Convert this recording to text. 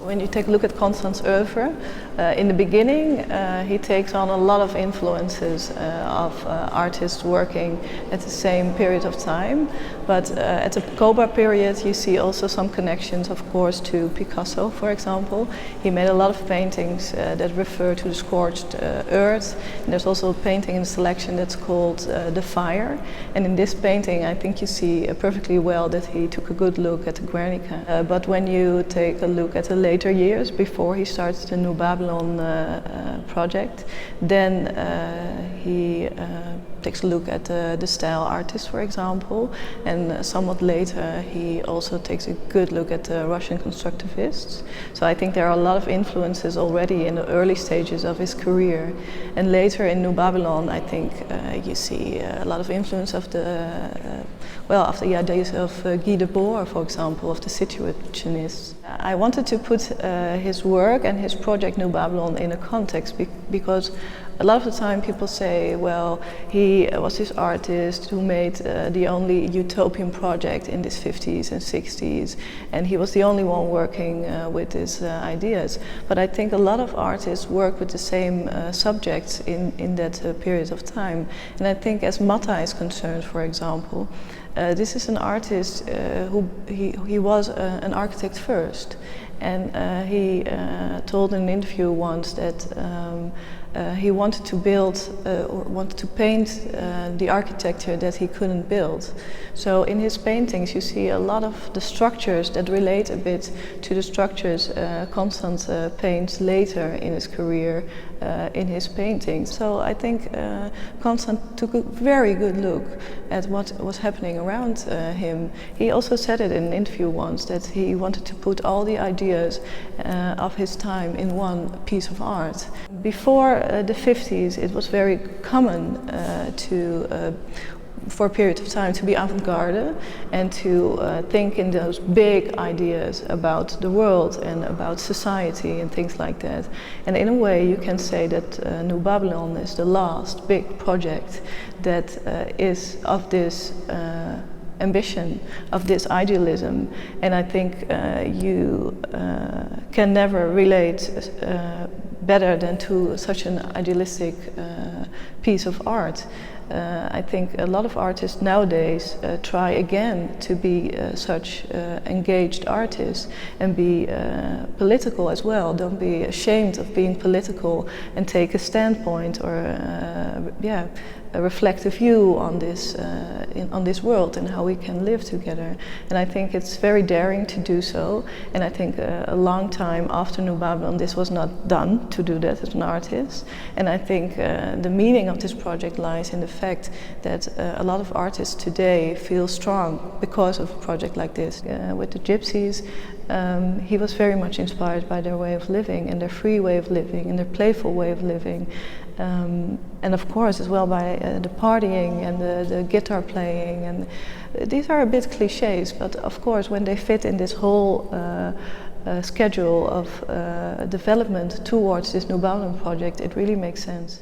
When you take a look at Constant's oeuvre, in the beginning he takes on a lot of influences of artists working at the same period of time. But at the CoBrA period you see also some connections, of course, to Picasso, for example. He made a lot of paintings that refer to the scorched earth. And there's also a painting in the selection that's called The Fire. And in this painting I think you see perfectly well that he took a good look at the Guernica. But when you take a look at the later years, before he starts the Nueva Babilonia project, then he takes a look at the style artists, for example, and somewhat later he also takes a good look at the Russian constructivists. So I think there are a lot of influences already in the early stages of his career. And later in New Babylon I think you see a lot of influence of of the ideas of Guy Debord, for example, of the situationists. I wanted to put his work and his project New Babylon in a context because a lot of the time people say, well, he was this artist who made the only utopian project in the 50s and 60s, and he was the only one working with his ideas. But I think a lot of artists work with the same subjects in that period of time. And I think as Matta is concerned, for example, this is an artist he was an architect first, and he told in an interview once that he wanted to build or wanted to paint the architecture that he couldn't build. So in his paintings you see a lot of the structures that relate a bit to the structures Constant paints later in his career in his paintings. So I think Constant took a very good look at what was happening around him. He also said it in an interview once that he wanted to put all the ideas of his time in one piece of art. Before the 50s it was very common for a period of time to be avant-garde and to think in those big ideas about the world and about society and things like that. And in a way you can say that New Babylon is the last big project that is of this ambition, of this idealism. And I think you can never relate better than to such an idealistic piece of art. I think a lot of artists nowadays try again to be such engaged artists and be political as well. Don't be ashamed of being political and take a standpoint or reflect a view on this world and how we can live together. And I think it's very daring to do so. And I think a long time after New Babylon this was not done to do that as an artist. And I think the meaning of this project lies in the fact that a lot of artists today feel strong because of a project like this. With the Gypsies, he was very much inspired by their way of living and their free way of living and their playful way of living. And of course as well by the partying and the guitar playing, and these are a bit cliches, but of course when they fit in this whole schedule of development towards this New Babylon project, it really makes sense.